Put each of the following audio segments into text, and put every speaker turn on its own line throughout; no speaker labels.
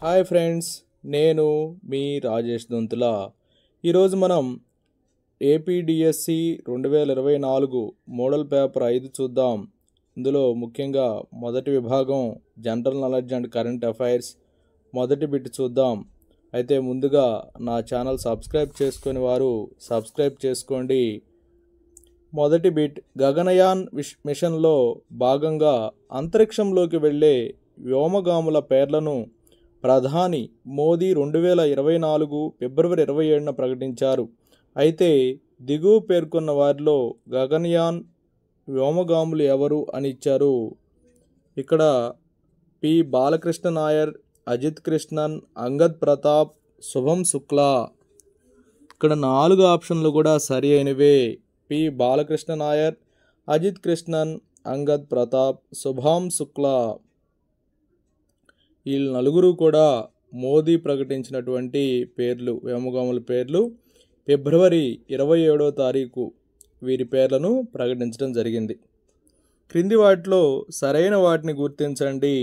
Hi friends, నేను మీ రాజేష్ దొంతుల. ఈరోజు మనం ఏపీడిఎస్సి 2024 మోడల్ పేపర్ 5 చూద్దాం. ఇందులో ముఖ్యంగా మొదటి విభాగం general knowledge and current affairs మొదటి బిట్ చూద్దాం. అయితే ముందుగా నా ఛానల్ సబ్స్క్రైబ్ చేసుకుని వారు సబ్స్క్రైబ్ చేసుకోండి. మొదటి బిట్, గగనయాన్ మిషన్లో భాగంగా అంతరిక్షంలోకి వెళ్ళే వ్యోమగాముల పేర్లను ప్రధాని మోదీ 2024 ఫిబ్రవరి 27న ప్రకటించారు. అయితే దిగువ పేర్కొన్న వారిలో గగనయాన్ వ్యోమగాములు ఎవరు అని ఇచ్చారు. ఇక్కడ పి బాలకృష్ణ నాయర్, అజిత్ కృష్ణన్, అంగద్ ప్రతాప్, శుభం శుక్లా. ఇక్కడ 4 ఆప్షన్లు కూడా సరి అయినవే. పి బాలకృష్ణ నాయర్, అజిత్ కృష్ణన్, అంగద్ ప్రతాప్, శుభం శుక్లా. ఈ నలుగురు కూడా మోదీ ప్రకటించినటువంటి పేర్లు, వ్యోమగాముల పేర్లు. ఫిబ్రవరి 27వ తారీఖు వీరి పేర్లను ప్రకటించడం జరిగింది. క్రింది వాటిలో సరైన వాటిని గుర్తించండి.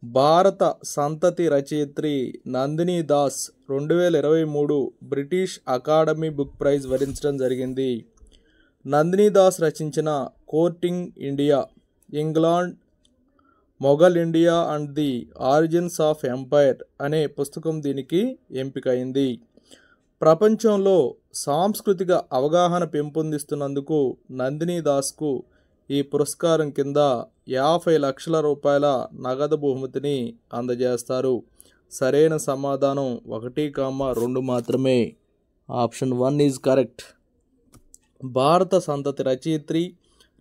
భారత సంతతి రచయిత్రి Nandini Das 2023 British Academy book prize వరించడం జరిగింది. నందిని దాస్ రచించిన courting India, England, Mughal India and the origins of empire అనే పుస్తకం దీనికి ఎంపికైంది. ప్రపంచంలో సాంస్కృతిక అవగాహన పెంపొందిస్తున్నందుకు నందిని దాస్కు ఈ పురస్కారం కింద 50 లక్షల రూపాయల నగదు బహుమతిని అందజేస్తారు. సరైన సమాధానం 1, 2 మాత్రమే. Option 1 is correct. భారత సంతతి రచయిత్రి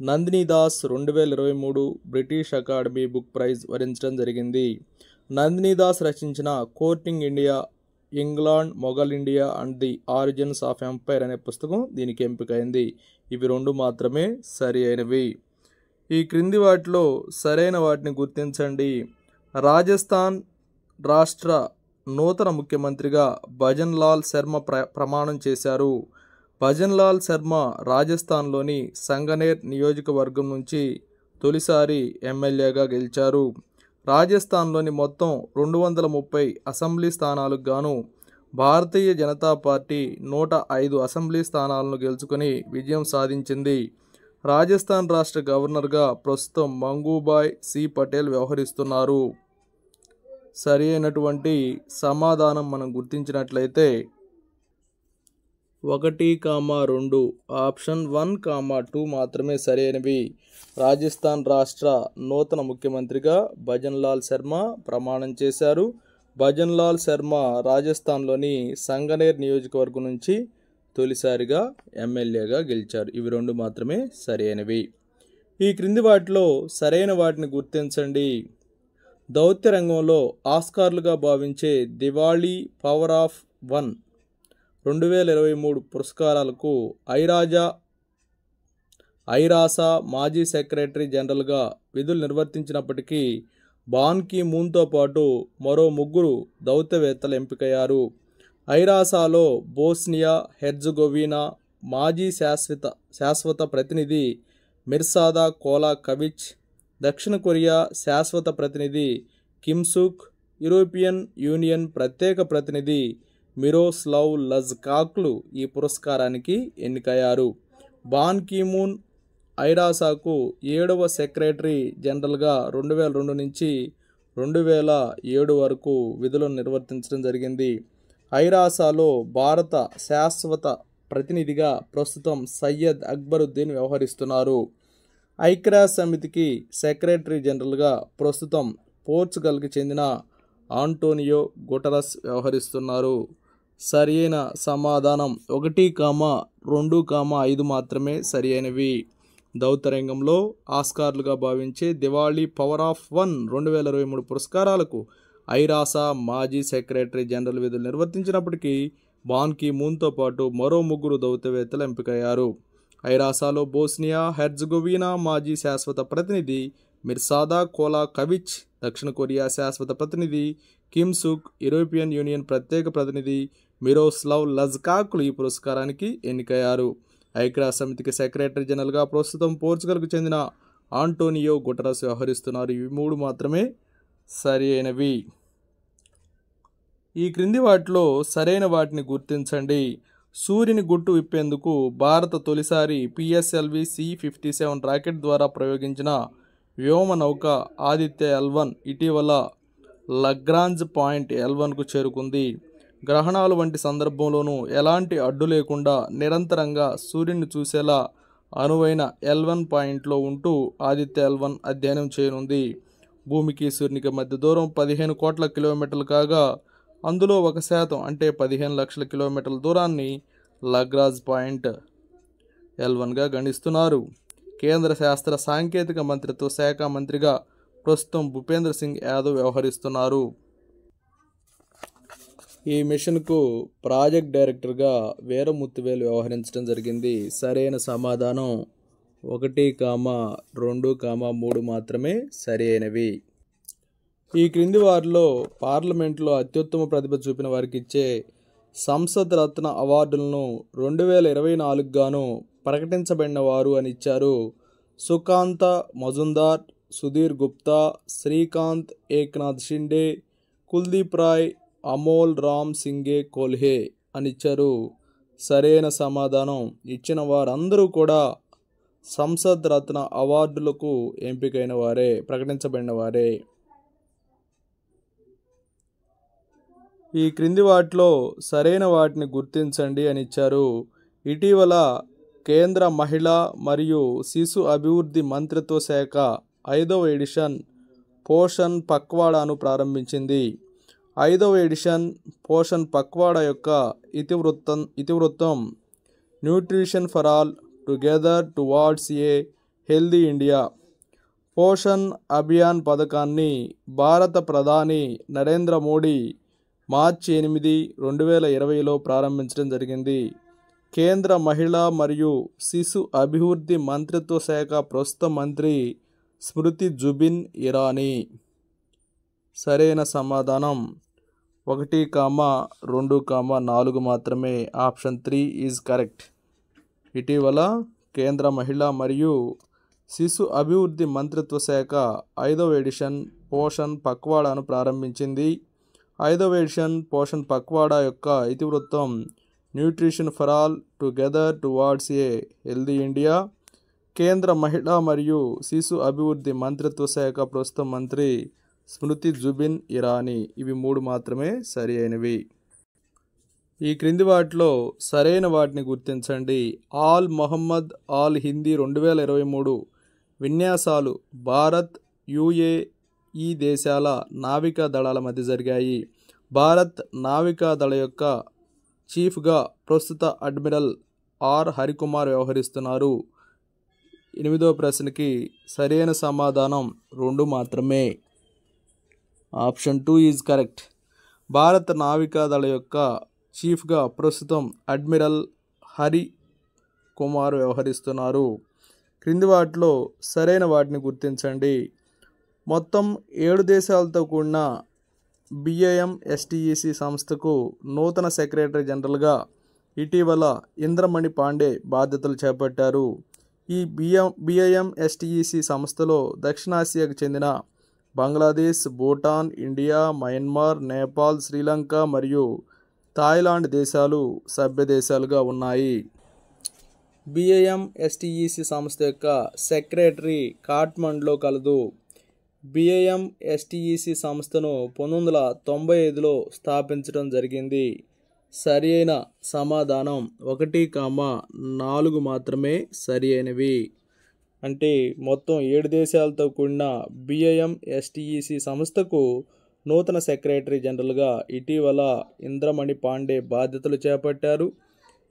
Nandini Das 2023 British Academy book prize వరించడం జరిగింది. నందిని దాస్ రచించిన courting India, England, Mughal India and the origins of empire అనే పుస్తకం దీనికి ఎంపికైంది. ఇవి 2 మాత్రమే సరి అయినవి. ఈ క్రింది వాటిలో సరైన వాటిని గుర్తించండి. రాజస్థాన్ రాష్ట్ర నూతన ముఖ్యమంత్రిగా భజన్ లాల్ శర్మ ప్రమాణం చేశారు. భజన్ లాల్ శర్మ రాజస్థాన్లోని సంగనేర్ నియోజకవర్గం నుంచి తొలిసారి ఎమ్మెల్యేగా గెలిచారు. రాజస్థాన్లోని మొత్తం 230 అసెంబ్లీ స్థానాలకు గాను భారతీయ జనతా పార్టీ 105 అసెంబ్లీ స్థానాలను గెలుచుకొని విజయం సాధించింది. రాజస్థాన్ రాష్ట్ర గవర్నర్గా ప్రస్తుతం మంగూబాయ్ సి పటేల్ వ్యవహరిస్తున్నారు. సరి అయినటువంటి సమాధానం మనం గుర్తించినట్లయితే 1, 2 ఆప్షన్ 1, 2 మాత్రమే సరైనవి. రాజస్థాన్ రాష్ట్ర నూతన ముఖ్యమంత్రిగా భజన్ లాల్ శర్మ ప్రమాణం చేశారు. భజన్ లాల్ శర్మ రాజస్థాన్లోని సంగనేర్ నియోజకవర్గం నుంచి తొలిసారిగా ఎమ్మెల్యేగా గెలిచారు. ఇవి 2 మాత్రమే సరైనవి. ఈ క్రింది వాటిలో సరైన వాటిని గుర్తించండి. దౌత్య రంగంలో ఆస్కార్లుగా భావించే దివాళీ పవర్ ఆఫ్ 1 2023 పురస్కారాలకు ఐరాసా మాజీ సెక్రటరీ జనరల్గా విధులు నిర్వర్తించినప్పటికీ బాన్ కీ మూన్తో పాటు మరో 3 దౌత్యవేత్తలు ఎంపికయ్యారు. ఐరాసాలో బోస్నియా హెర్జగోవినా మాజీ శాశ్వత ప్రతినిధి మిర్సాదా కోలా కవిచ్, దక్షిణ కొరియా శాశ్వత ప్రతినిధి కిమ్ సుక్, యూరోపియన్ యూనియన్ ప్రత్యేక ప్రతినిధి మిరోస్లావ్ లజ్కాక్లు ఈ పురస్కారానికి ఎన్నికయ్యారు. బాన్ కీ మూన్ ఐరాసాకు 7వ సెక్రటరీ జనరల్గా 2002 నుంచి 2007 వరకు విధులను నిర్వర్తించడం జరిగింది. ఐరాసాలో భారత శాశ్వత ప్రతినిధిగా ప్రస్తుతం సయ్యద్ అక్బరుద్దీన్ వ్యవహరిస్తున్నారు. ఐక్యరాజ్య సమితికి సెక్రటరీ జనరల్గా ప్రస్తుతం పోర్చుగల్కి చెందిన ఆంటోనియో గుటరస్ వ్యవహరిస్తున్నారు. సరి అయిన సమాధానం 1, 2, 5 మాత్రమే సరి అయినవి. దౌత్య రంగంలో ఆస్కార్లుగా భావించే దివాళీ పవర్ ఆఫ్ 1 2023 పురస్కారాలకు ఐరాసా మాజీ సెక్రటరీ జనరల్ విధులు నిర్వర్తించినప్పటికీ బాన్ కీ మూన్తో పాటు మరో 3 దౌత్యవేత్తలు ఎంపికయ్యారు. ఐరాసాలో బోస్నియా హెర్జగోవినా మాజీ శాశ్వత ప్రతినిధి మిర్సాదా కోలా కవిచ్, దక్షిణ కొరియా శాశ్వత ప్రతినిధి కిమ్ సుక్, యూరోపియన్ యూనియన్ ప్రత్యేక ప్రతినిధి మిరోస్లావ్ లజ్కాక్లు ఈ పురస్కారానికి ఎన్నికయ్యారు. ఐక్యరాజ్య సమితికి సెక్రటరీ జనరల్గా ప్రస్తుతం పోర్చుగల్కు చెందిన ఆంటోనియో గుటరస్ వ్యవహరిస్తున్నారు. ఇవి 3 మాత్రమే సరి అయినవి. ఈ క్రింది వాటిలో సరైన వాటిని గుర్తించండి. సూర్యుని గుట్టు విప్పేందుకు భారత తొలిసారి పిఎస్ఎల్వి C-57 రాకెట్ ద్వారా ప్రయోగించిన వ్యోమ నౌక ఆదిత్య L1 ఇటీవల లగ్రాంజ్ పాయింట్ L1కు చేరుకుంది. గ్రహణాలు వంటి సందర్భంలోనూ ఎలాంటి అడ్డు లేకుండా నిరంతరంగా సూర్యుని చూసేలా అనువైన L1 పాయింట్లో ఉంటూ ఆదిత్య L1 అధ్యయనం చేయనుంది. భూమికి సూర్యునికి మధ్య దూరం 15 కోట్ల కిలోమీటర్లు కాగా అందులో 1% అంటే 15 లక్షల కిలోమీటర్ల దూరాన్ని లగ్రాంజ్ పాయింట్ L1గా గణిస్తున్నారు. కేంద్ర శాస్త్ర సాంకేతిక మంత్రిత్వ శాఖ మంత్రిగా ప్రస్తుతం భూపేంద్ర సింగ్ యాదవ్ వ్యవహరిస్తున్నారు. ఈ మిషన్కు ప్రాజెక్ట్ డైరెక్టర్గా వీరముత్తువేలు వ్యవహరించడం జరిగింది. సరైన సమాధానం 1, 2, 3 మాత్రమే సరి అయినవి. ఈ క్రింది వారిలో పార్లమెంట్లో అత్యుత్తమ ప్రతిభ చూపిన వారికి ఇచ్చే సంసద్ రత్న అవార్డులను 2024 గాను ప్రకటించబడిన వారు అని ఇచ్చారు. సుకాంత మజుందార్, సుధీర్ గుప్తా, శ్రీకాంత్ ఏక్నాథ్ షిండే, కుల్దీప్ రాయ్, అమోల్ రామ్ సింగే కోల్హే అని ఇచ్చారు. సరైన సమాధానం ఇచ్చిన వారందరూ కూడా సంసద్ రత్న అవార్డులకు ఎంపికైన వారే, ప్రకటించబడిన వారే. ఈ క్రింది వాటిలో సరైన వాటిని గుర్తించండి అని ఇచ్చారు. ఇటీవల కేంద్ర మహిళా మరియు శిశు అభివృద్ధి మంత్రిత్వ శాఖ 5వ ఎడిషన్ పోషణ్ పక్వాడాను ప్రారంభించింది. 5వ ఎడిషన్ పోషణ్ పక్వాడా యొక్క ఇతివృత్తం nutrition for all together towards a healthy India. Poshan Abhiyan పథకాన్ని భారత ప్రధాని నరేంద్ర మోడీ మార్చి 8, 2020లో ప్రారంభించడం జరిగింది. కేంద్ర మహిళా మరియు శిశు అభివృద్ధి మంత్రిత్వ శాఖ ప్రస్తుత మంత్రి స్మృతి జుబిన్ ఇరానీ. సరైన సమాధానం 1, 2, 4 మాత్రమే. Option 3 is correct. ఇటీవల కేంద్ర మహిళా మరియు శిశు అభివృద్ధి మంత్రిత్వ శాఖ 5వ ఎడిషన్ పోషణ్ పక్వాడాను ప్రారంభించింది. 5వ ఎడిషన్ పోషణ్ పక్వాడా యొక్క ఇతివృత్తం nutrition for all together towards a healthy India. కేంద్ర మహిళా మరియు శిశు అభివృద్ధి మంత్రిత్వ శాఖ ప్రస్తుత మంత్రి స్మృతి జుబిన్ ఇరానీ. ఇవి 3 మాత్రమే సరి అయినవి. ఈ క్రింది వాటిలో సరైన వాటిని గుర్తించండి. ఆల్ మొహమ్మద్ ఆల్ హిందీ 2023 విన్యాసాలు భారత్, UAE దేశాల నావికా దళాల మధ్య జరిగాయి. భారత్ నావికా దళ యొక్క చీఫ్గా ప్రస్తుత అడ్మిరల్ ఆర్ హరికుమార్ వ్యవహరిస్తున్నారు. 8వ ప్రశ్నకి సరైన సమాధానం 2 మాత్రమే. Option 2 is correct. భారత నావికా దళ యొక్క చీఫ్గా ప్రస్తుతం అడ్మిరల్ హరి కుమార్ వ్యవహరిస్తున్నారు. క్రింది వాటిలో సరైన వాటిని గుర్తించండి. మొత్తం 7 దేశాలతో కూడిన BIM STEC సంస్థకు నూతన సెక్రటరీ జనరల్గా ఇటీవల ఇంద్రమణి పాండే బాధ్యతలు చేపట్టారు. ఈ BIM STEC సంస్థలో దక్షిణాసియాకు చెందిన బంగ్లాదేశ్, భూటాన్, ఇండియా, మయన్మార్, నేపాల్, శ్రీలంక మరియు థాయిలాండ్ దేశాలు సభ్య దేశాలుగా ఉన్నాయి. BIM STEC సంస్థ యొక్క సెక్రటరీ కాఠ్మండ్లో కలదు. BIM STEC సంస్థను 1995లో స్థాపించడం జరిగింది. సరి అయిన సమాధానం 1, 4 మాత్రమే సరి అయినవి. అంటే మొత్తం 7 దేశాలతో కూడిన BIM STEC సంస్థకు నూతన సెక్రటరీ జనరల్గా ఇటీవల ఇంద్రమణి పాండే బాధ్యతలు చేపట్టారు.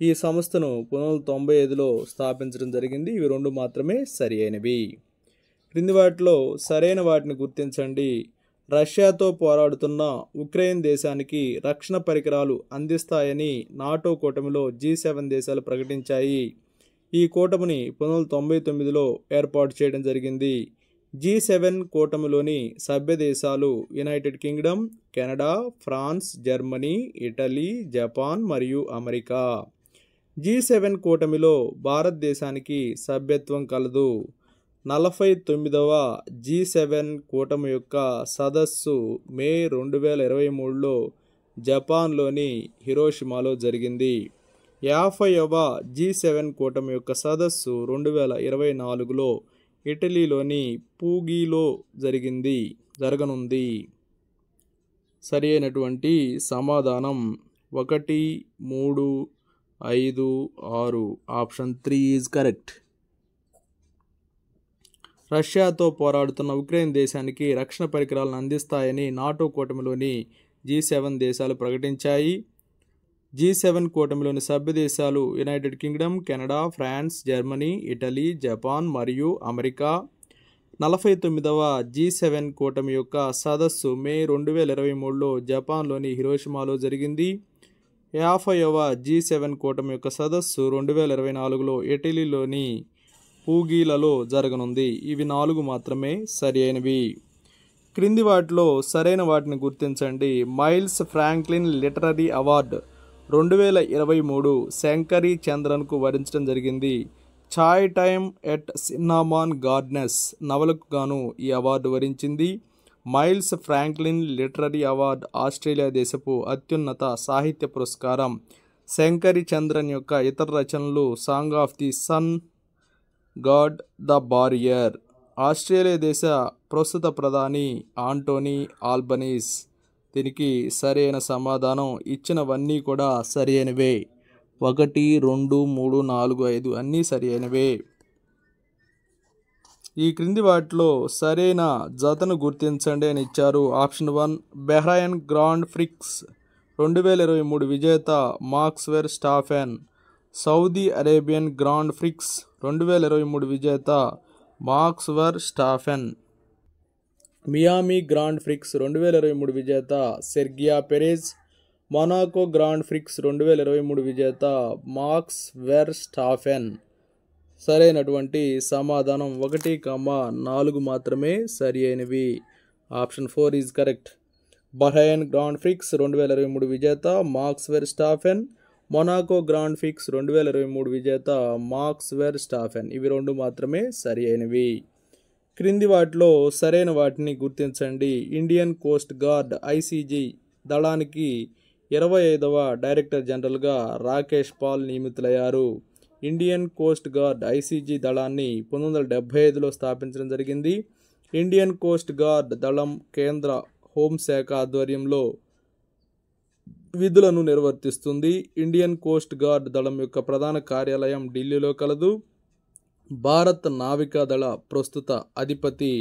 ఈ సంస్థను 1995లో స్థాపించడం జరిగింది. ఇవి 2 మాత్రమే సరి అయినవి. క్రింది వాటిలో సరైన వాటిని గుర్తించండి. రష్యాతో పోరాడుతున్న ఉక్రెయిన్ దేశానికి రక్షణ పరికరాలు అందిస్తాయని నాటో కూటమిలో G7 దేశాలు ప్రకటించాయి. ఈ కూటమిని 1999లో ఏర్పాటు చేయడం జరిగింది. G7 కూటమిలోని సభ్య దేశాలు United Kingdom, Canada, France, Germany, Italy, Japan మరియు అమెరికా. G7 కూటమిలో భారతదేశానికి సభ్యత్వం కలదు. 49వ G7 కూటమి యొక్క సదస్సు మే 2023లో జపాన్లోని హిరోషిమాలో జరిగింది. 50వ G7 కూటమి యొక్క సదస్సు 2024లో ఇటలీలోని పూగీలో జరగనుంది. సరి అయినటువంటి సమాధానం 1, 3, 5, 6. Option 3 is correct. రష్యాతో పోరాడుతున్న ఉక్రెయిన్ దేశానికి రక్షణ పరికరాలను అందిస్తాయని నాటో కూటమిలోని G7 దేశాలు ప్రకటించాయి. G7 కూటమిలోని సభ్య దేశాలు United Kingdom, Canada, France, Germany, Italy, Japan మరియు అమెరికా. 49వ G7 కూటమి యొక్క సదస్సు మే 2023లో జపాన్లోని హిరోషిమాలో జరిగింది. 50వ G7 కూటమి యొక్క సదస్సు 2024లో ఇటలీలోని పూగీలలో జరగనుంది. ఇవి 4 మాత్రమే సరి అయినవి. క్రింది వాటిలో సరైన వాటిని గుర్తించండి. Miles Franklin literary award 2023 Shankari చంద్రన్కు వరించడం జరిగింది. Chai time at cinnamon gardens నవలకు గాను ఈ అవార్డు వరించింది. Miles Franklin literary award Australia దేశపు అత్యున్నత సాహిత్య పురస్కారం. శంకరీ చంద్రన్ యొక్క ఇతర రచనలు song of the sun, god, the barrier. Australia దేశ ప్రస్తుత ప్రధాని ఆంటోనీ ఆల్బనీస్. దీనికి సరైన సమాధానం ఇచ్చినవన్నీ కూడా సరి అయినవే. 1, 2, 3, 4, 5 అన్నీ సరి అయినవే. ఈ క్రింది వాటిలో సరైన జతను గుర్తించండి అని ఇచ్చారు. ఆప్షన్ 1 బహ్రెయిన్ గ్రాండ్ ప్రిక్స్ 2023 విజేత Max Verstappen. Saudi Arabian grand prix 2023 విజేత Max Verstappen. Miami grand prix 2023 విజేత Sergio Perez. Monaco grand prix 2023 విజేత మాక్స్ వెర్ స్టాఫెన్. సరైనటువంటి సమాధానం 1, 4 మాత్రమే సరి అయినవి. Option 4 is correct. Bahrain grand prix 2023 విజేత Max Verstappen. Monaco grand prix 2023 విజేత మాక్స్ వెర్ స్టాఫెన్. ఇవి 2 మాత్రమే సరి అయినవి. క్రింది వాటిలో సరైన వాటిని గుర్తించండి. ఇండియన్ కోస్ట్ గార్డ్ ICG దళానికి 25వ డైరెక్టర్ జనరల్గా రాకేష్ పాల్ నియమితులయ్యారు. ఇండియన్ కోస్ట్ గార్డ్ ICG దళాన్ని 1975లో స్థాపించడం జరిగింది. ఇండియన్ కోస్ట్ గార్డ్ దళం కేంద్ర హోంశాఖ ఆధ్వర్యంలో విధులను నిర్వర్తిస్తుంది. ఇండియన్ కోస్ట్ గార్డ్ దళం యొక్క ప్రధాన కార్యాలయం ఢిల్లీలో కలదు. భారత నావికా దళ ప్రస్తుత అధిపతి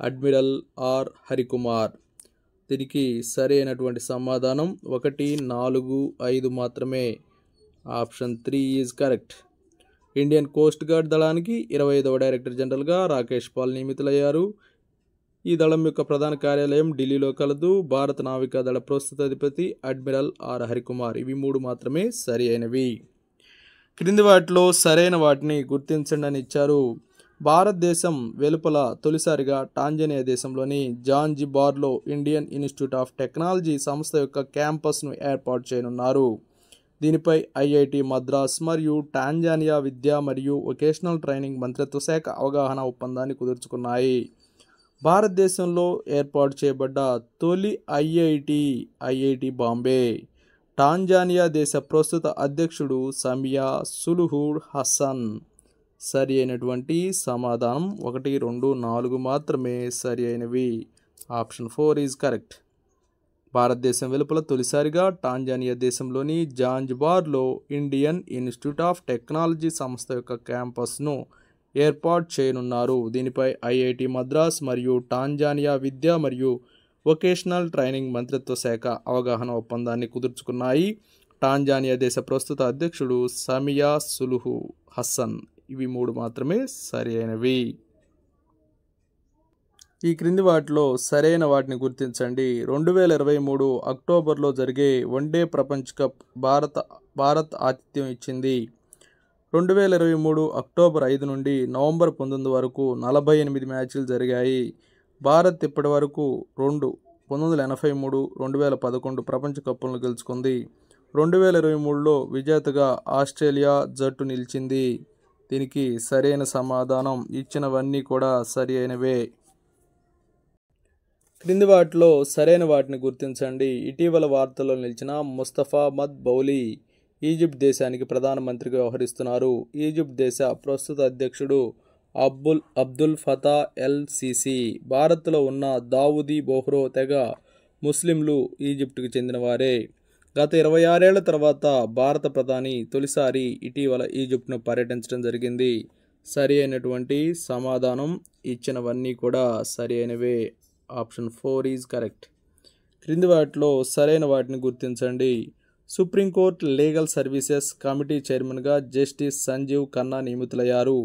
అడ్మిరల్ ఆర్ హరికుమార్. దీనికి సరైనటువంటి సమాధానం 1, 4, 5 మాత్రమే. Option 3 is correct. Indian coast guard దళానికి 25వ డైరెక్టర్ జనరల్గా రాకేష్ పాల్ నియమితులయ్యారు. ఈ దళం యొక్క ప్రధాన కార్యాలయం ఢిల్లీలో కలదు. భారత నావికా దళ ప్రస్తుత అధిపతి అడ్మిరల్ ఆర్ హరికుమార్. ఇవి 3 మాత్రమే సరి అయినవి. క్రింది వాటిలో సరైన వాటిని గుర్తించండి అని ఇచ్చారు. భారతదేశం వెలుపల తొలిసారిగా టాంజానియా దేశంలోని జాంజిబార్లో ఇండియన్ ఇన్స్టిట్యూట్ ఆఫ్ టెక్నాలజీ సంస్థ యొక్క క్యాంపస్ను ఏర్పాటు చేయనున్నారు. దీనిపై IIT మద్రాస్ మరియు టాంజానియా విద్యా మరియు వొకేషనల్ ట్రైనింగ్ మంత్రిత్వ శాఖ అవగాహన ఒప్పందాన్ని కుదుర్చుకున్నాయి. భారతదేశంలో ఏర్పాటు చేయబడ్డ తొలి IIT బాంబే. టాంజానియా దేశ ప్రస్తుత అధ్యక్షుడు సమియా సులుహు హసన్. సరి అయినటువంటి సమాధానం 1, 2, 4 మాత్రమే సరి అయినవి. Option 4 is correct. భారతదేశం వెలుపల తొలిసారిగా టాంజానియా దేశంలోని జాంజిబార్లో ఇండియన్ ఇన్స్టిట్యూట్ ఆఫ్ టెక్నాలజీ సంస్థ యొక్క క్యాంపస్ను ఏర్పాటు చేయనున్నారు. దీనిపై IIT మద్రాస్ మరియు టాంజానియా విద్యా మరియు వొకేషనల్ ట్రైనింగ్ మంత్రిత్వ శాఖ అవగాహన ఒప్పందాన్ని కుదుర్చుకున్నాయి. టాంజానియా దేశ ప్రస్తుత అధ్యక్షుడు సమియా సులుహు హసన్. ఇవి 3 మాత్రమే సరి అయినవి. ఈ క్రింది వాటిలో సరైన వాటిని గుర్తించండి. 2023 అక్టోబర్లో జరిగే వన్డే ప్రపంచ కప్ భారత్ ఆతిథ్యం ఇచ్చింది. 2023 అక్టోబర్ 5 నుండి నవంబర్ 19 వరకు 48 మ్యాచ్లు జరిగాయి. భారత్ ఇప్పటి వరకు 1983, 2011 ప్రపంచ కప్పులను గెలుచుకుంది. 2023లో విజేతగా ఆస్ట్రేలియా జట్టు నిలిచింది. దీనికి సరైన సమాధానం ఇచ్చినవన్నీ కూడా సరి అయినవే. క్రింది వాటిలో సరైన వాటిని గుర్తించండి. ఇటీవల వార్తల్లో నిలిచిన ముస్తఫా మద్ బౌలీ ఈజిప్ట్ దేశానికి ప్రధానమంత్రిగా వ్యవహరిస్తున్నారు. ఈజిప్ట్ దేశ ప్రస్తుత అధ్యక్షుడు అబ్దుల్ ఫతా ఎల్ సిసి. భారత్లో ఉన్న దావుదీ బోహ్రో తెగ ముస్లింలు ఈజిప్టుకు చెందినవారే. గత 26 ఏళ్ల తర్వాత భారత ప్రధాని తొలిసారి ఇటీవల ఈజిప్ట్ను పర్యటించడం జరిగింది. సరి అయినటువంటి సమాధానం ఇచ్చినవన్నీ కూడా సరి అయినవే. Option 4 is correct. క్రింది వాటిలో సరైన వాటిని గుర్తించండి. సుప్రీంకోర్టు లీగల్ సర్వీసెస్ కమిటీ చైర్మన్గా జస్టిస్ సంజీవ్ ఖన్నా నియమితులయ్యారు.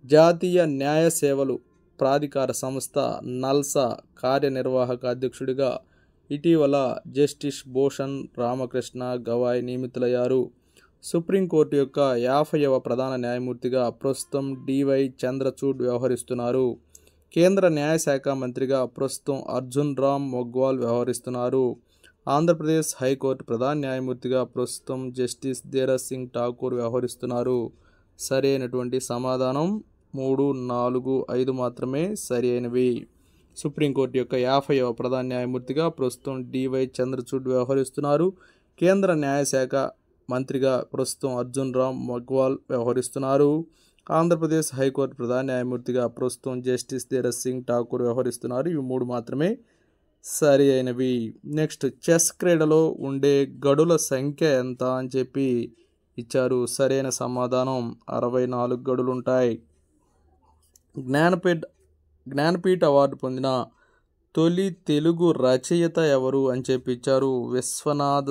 జాతీయ న్యాయ సేవలు ప్రాధికార సంస్థ నల్సా కార్యనిర్వాహక అధ్యక్షుడిగా ఇటీవల జస్టిస్ భూషణ్ రామకృష్ణ గవాయ్ నియమితులయ్యారు. సుప్రీంకోర్టు యొక్క 50వ ప్రధాన న్యాయమూర్తిగా ప్రస్తుతం డివై చంద్రచూడ్ వ్యవహరిస్తున్నారు. కేంద్ర న్యాయశాఖ మంత్రిగా ప్రస్తుతం అర్జున్ రామ్ మొగ్వాల్ వ్యవహరిస్తున్నారు. ఆంధ్రప్రదేశ్ హైకోర్టు ప్రధాన న్యాయమూర్తిగా ప్రస్తుతం జస్టిస్ ధీరజ్ సింగ్ ఠాకూర్ వ్యవహరిస్తున్నారు. సరి అయినటువంటి సమాధానం 3, 4, 5 మాత్రమే సరి అయినవి. సుప్రీంకోర్టు యొక్క 50వ ప్రధాన న్యాయమూర్తిగా ప్రస్తుతం డివై చంద్రచూడ్ వ్యవహరిస్తున్నారు. కేంద్ర న్యాయశాఖ మంత్రిగా ప్రస్తుతం అర్జున్ రామ్ మొగ్వాల్ వ్యవహరిస్తున్నారు. ఆంధ్రప్రదేశ్ హైకోర్టు ప్రధాన న్యాయమూర్తిగా ప్రస్తుతం జస్టిస్ ధీరజ్ సింగ్ ఠాకూర్ వ్యవహరిస్తున్నారు. ఇవి 3 మాత్రమే సరి అయినవి. నెక్స్ట్, చెస్ క్రీడలో ఉండే గడుల సంఖ్య ఎంత అని చెప్పి ఇచ్చారు. సరైన సమాధానం 64 గడులు ఉంటాయి. జ్ఞానపీఠ అవార్డు పొందిన తొలి తెలుగు రచయిత ఎవరు అని చెప్పి ఇచ్చారు. విశ్వనాథ్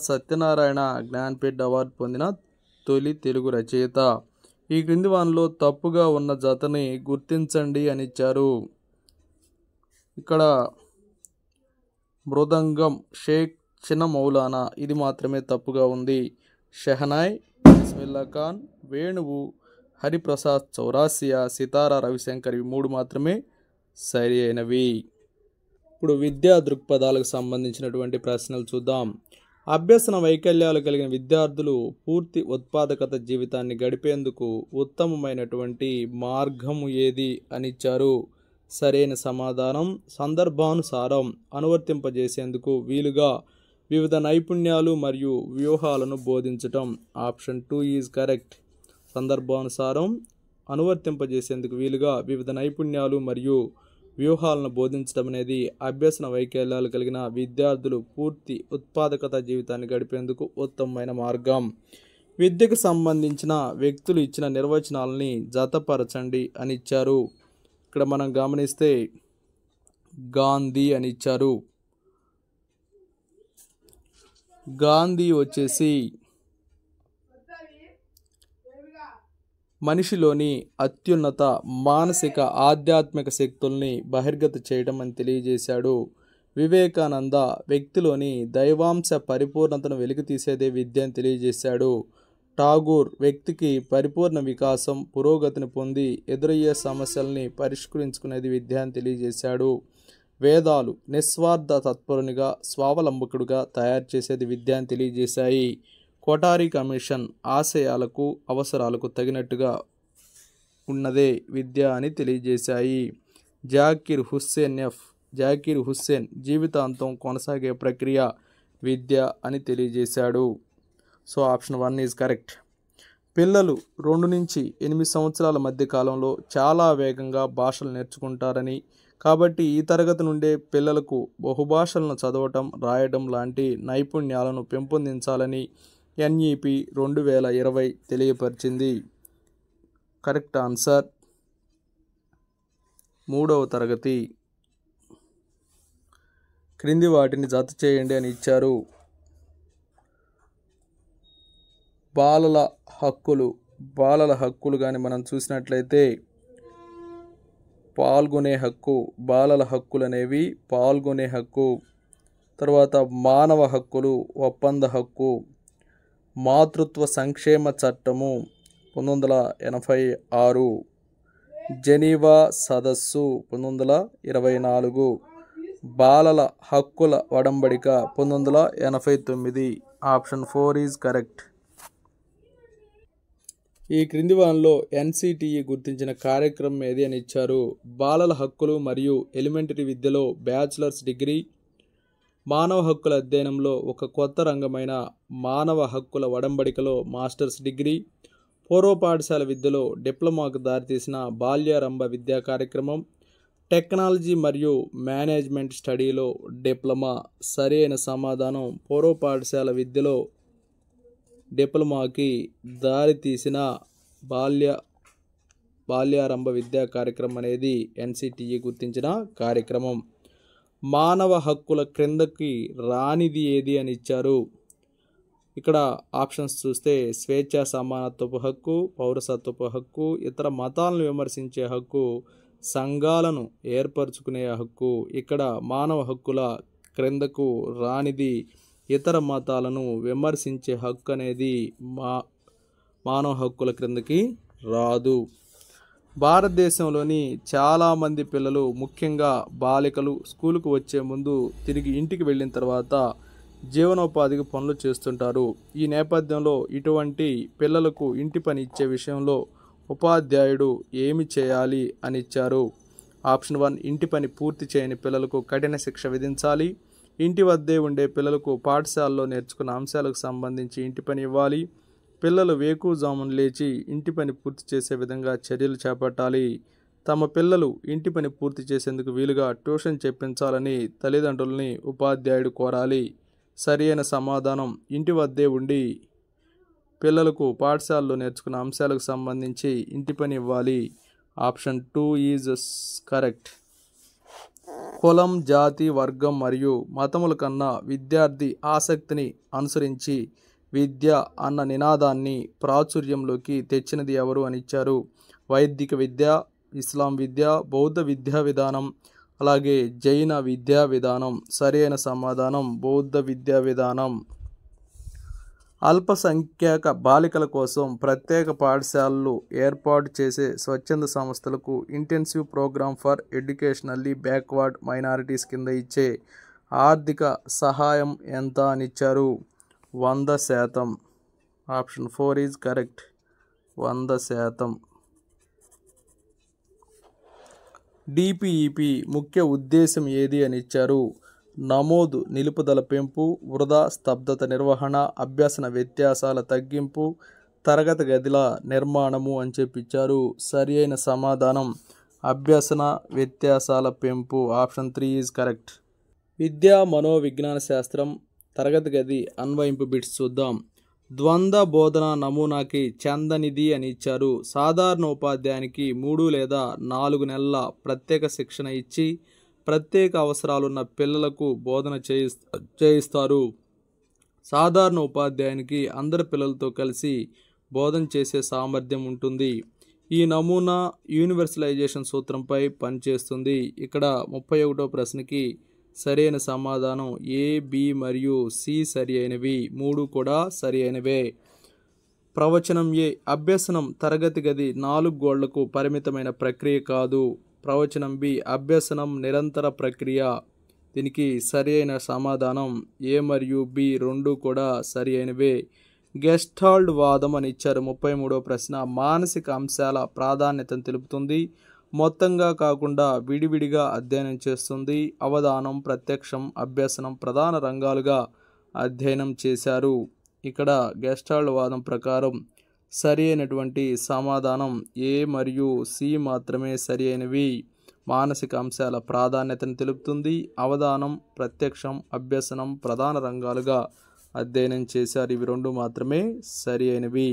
సత్యనారాయణ జ్ఞానపీఠ అవార్డు పొందిన తొలి తెలుగు రచయిత. ఈ క్రింది వానిలో తప్పుగా ఉన్న జతని గుర్తించండి అని ఇచ్చారు. ఇక్కడ మృదంగం షేక్ చిన్న మౌలానా, ఇది మాత్రమే తప్పుగా ఉంది. షెహనాయ్ బిస్మిల్లా ఖాన్, వేణువు హరిప్రసాద్ చౌరాసియా, సితారా రవిశంకర్, ఇవి 3 మాత్రమే సరి అయినవి. ఇప్పుడు విద్యా దృక్పథాలకు సంబంధించినటువంటి ప్రశ్నలు చూద్దాం. అభ్యసన వైకల్యాలు కలిగిన విద్యార్థులు పూర్తి ఉత్పాదకత జీవితాన్ని గడిపేందుకు ఉత్తమమైనటువంటి మార్గము ఏది అని ఇచ్చారు. సరైన సమాధానం సందర్భానుసారం అనువర్తింపజేసేందుకు వీలుగా వివిధ నైపుణ్యాలు మరియు వ్యూహాలను బోధించటం. Option 2 is correct. సందర్భానుసారం అనువర్తింపజేసేందుకు వీలుగా వివిధ నైపుణ్యాలు మరియు వ్యూహాలను బోధించడం అనేది అభ్యసన వైకల్యాలు కలిగిన విద్యార్థులు పూర్తి ఉత్పాదకత జీవితాన్ని గడిపేందుకు ఉత్తమమైన మార్గం. విద్యకు సంబంధించిన వ్యక్తులు ఇచ్చిన నిర్వచనాలని జతపరచండి అని ఇచ్చారు. ఇక్కడ మనం గమనిస్తే గాంధీ అని ఇచ్చారు. గాంధీ వచ్చేసి మనిషిలోని అత్యున్నత మానసిక ఆధ్యాత్మిక శక్తుల్ని బహిర్గత చేయడం అని తెలియజేశాడు. వివేకానంద వ్యక్తిలోని దైవాంశ పరిపూర్ణతను వెలికితీసేదే విద్య అని తెలియజేశాడు. ఠాగూర్ వ్యక్తికి పరిపూర్ణ వికాసం పురోగతిని పొంది ఎదురయ్యే సమస్యల్ని పరిష్కరించుకునేది విద్య అని తెలియజేశాడు. వేదాలు నిస్వార్థ తత్పరునిగా స్వావలంబకుడుగా తయారు చేసేది విద్య అని తెలియజేశాయి. కొఠారి కమిషన్ ఆశయాలకు అవసరాలకు తగినట్టుగా ఉన్నదే విద్య అని తెలియజేశాయి. జాకీర్ హుస్సేన్ జీవితాంతం కొనసాగే ప్రక్రియ విద్య అని తెలియజేశాడు. So option 1 is correct. పిల్లలు 2 నుంచి 8 సంవత్సరాల మధ్య కాలంలో చాలా వేగంగా భాషలు నేర్చుకుంటారని, కాబట్టి ఈ తరగతి నుండే పిల్లలకు బహుభాషలను చదవటం, రాయడం లాంటి నైపుణ్యాలను పెంపొందించాలని NEP 2020 తెలియపరిచింది. కరెక్ట్ ఆన్సర్ 3వ తరగతి. క్రింది వాటిని జత చేయండి అని ఇచ్చారు. బాలల హక్కులు కానీ మనం చూసినట్లయితే పాల్గొనే హక్కు, బాలల హక్కులు అనేవి పాల్గొనే హక్కు. తర్వాత మానవ హక్కులు, ఒప్పంద హక్కు. మాతృత్వ సంక్షేమ చట్టము 1986, జెనీవా సదస్సు 1924, బాలల హక్కుల ఒడంబడిక 1989. Option 4 is correct. ఈ క్రింది వానిలో ఎన్సిటిఈ గుర్తించిన కార్యక్రమం ఏది అని ఇచ్చారు. బాలల హక్కులు మరియు ఎలిమెంటరీ విద్యలో బ్యాచిలర్స్ డిగ్రీ, మానవ హక్కుల అధ్యయనంలో ఒక కొత్త రంగమైన మానవ హక్కుల ఒడంబడికలో మాస్టర్స్ డిగ్రీ, పూర్వ పాఠశాల విద్యలో డిప్లొమాకు దారితీసిన బాల్యారంభ విద్యా కార్యక్రమం, టెక్నాలజీ మరియు మేనేజ్మెంట్ స్టడీలో డిప్లొమా. సరైన సమాధానం పూర్వ పాఠశాల విద్యలో డిప్లొమాకి దారితీసిన బాల్యారంభ విద్యా కార్యక్రమం అనేది ఎన్సిటిఈ గుర్తించిన కార్యక్రమం. మానవ హక్కుల క్రిందకి రానిది ఏది అని ఇచ్చారు. ఇక్కడ ఆప్షన్స్ చూస్తే స్వేచ్ఛా సమానత్వపు హక్కు, పౌరసత్వపు హక్కు, ఇతర మతాలను విమర్శించే హక్కు, సంఘాలను ఏర్పరచుకునే హక్కు. ఇక్కడ మానవ హక్కుల క్రిందకు రానిది ఇతర మతాలను విమర్శించే హక్కు అనేది మానవ హక్కుల క్రిందకి రాదు. భారతదేశంలోని చాలామంది పిల్లలు, ముఖ్యంగా బాలికలు స్కూలుకు వచ్చే ముందు తిరిగి ఇంటికి వెళ్ళిన తర్వాత జీవనోపాధికి పనులు చేస్తుంటారు. ఈ నేపథ్యంలో ఇటువంటి పిల్లలకు ఇంటి పని ఇచ్చే విషయంలో ఉపాధ్యాయుడు ఏమి చేయాలి అని ఇచ్చారు. ఆప్షన్ 1, ఇంటి పని పూర్తి చేయని పిల్లలకు కఠిన శిక్ష విధించాలి. ఇంటి వద్దే ఉండే పిల్లలకు పాఠశాలలో నేర్చుకున్న అంశాలకు సంబంధించి ఇంటి పని ఇవ్వాలి. పిల్లలు వేకువజామున లేచి ఇంటి పని పూర్తి చేసే విధంగా చర్యలు చేపట్టాలి. తమ పిల్లలు ఇంటి పని పూర్తి చేసేందుకు వీలుగా ట్యూషన్ చెప్పించాలని తల్లిదండ్రులని ఉపాధ్యాయుడు కోరాలి. సరి అయిన సమాధానం ఇంటి వద్దే ఉండి పిల్లలకు పాఠశాలలో నేర్చుకున్న అంశాలకు సంబంధించి ఇంటి పని ఇవ్వాలి. Option 2 is correct. కులం, జాతి, వర్గం మరియు మతముల కన్నా విద్యార్థి ఆసక్తిని అనుసరించి విద్య అన్న నినాదాన్ని ప్రాచుర్యంలోకి తెచ్చినది ఎవరు అని ఇచ్చారు. వైదిక విద్య, ఇస్లాం విద్య, బౌద్ధ విద్యా విధానం, అలాగే జైన విద్యా విధానం. సరైన సమాధానం బౌద్ధ విద్యా విధానం. అల్పసంఖ్యాక బాలికల కోసం ప్రత్యేక పాఠశాలలు ఏర్పాటు చేసే స్వచ్ఛంద సంస్థలకు intensive programme for educationally backward minorities కింద ఇచ్చే ఆర్థిక సహాయం ఎంత అని ఇచ్చారు. 100%. Option 4 is correct. 100%. డిపిఈపి ముఖ్య ఉద్దేశం ఏది అని ఇచ్చారు. నమోదు, నిలుపుదల పెంపు, వృధా స్తబ్దత నిర్వహణ, అభ్యసన వ్యత్యాసాల తగ్గింపు, తరగతి గదుల నిర్మాణము అని చెప్పించారు. సరి అయిన సమాధానం అభ్యసన వ్యత్యాసాల పెంపు. Option 3 is correct. విద్యా మనోవిజ్ఞాన శాస్త్రం తరగతి గది అన్వయింపు బిట్స్ చూద్దాం. ద్వంద్వ బోధన నమూనాకి చెందనిది అని ఇచ్చారు. సాధారణ ఉపాధ్యాయునికి 3 లేదా 4 నెలల ప్రత్యేక శిక్షణ ఇచ్చి ప్రత్యేక అవసరాలున్న పిల్లలకు బోధన చేయిస్తారు. సాధారణ ఉపాధ్యాయునికి అందరి పిల్లలతో కలిసి బోధన చేసే సామర్థ్యం ఉంటుంది. ఈ నమూనా యూనివర్సలైజేషన్ సూత్రంపై పనిచేస్తుంది. ఇక్కడ 31వ ప్రశ్నకి సరైన సమాధానం ఏ, బి మరియు సి సరి అయినవి. 3 కూడా సరి అయినవే. ప్రవచనం ఏ, అభ్యసనం తరగతి గది 4 గోళ్లకు పరిమితమైన ప్రక్రియ కాదు. ప్రవచనం బి, అభ్యసనం నిరంతర ప్రక్రియ. దీనికి సరి అయిన సమాధానం ఏ మరియు బి 2 కూడా సరి అయినవే. గెస్టాల్ట్ వాదం అని ఇచ్చారు. 33వ ప్రశ్న మానసిక అంశాల ప్రాధాన్యతను తెలుపుతుంది. మొత్తంగా కాకుండా విడివిడిగా అధ్యయనం చేస్తుంది. అవధానం, ప్రత్యక్షం, అభ్యసనం ప్రధాన రంగాలుగా అధ్యయనం చేశారు. ఇక్కడ గెస్టాల్ట్ వాదం ప్రకారం సరి అయినటువంటి సమాధానం ఏ మరియు సి మాత్రమే సరి అయినవి. మానసిక అంశాల ప్రాధాన్యతను తెలుపుతుంది. అవధానం, ప్రత్యక్షం, అభ్యసనం ప్రధాన రంగాలుగా అధ్యయనం చేశారు. ఇవి 2 మాత్రమే సరి అయినవి.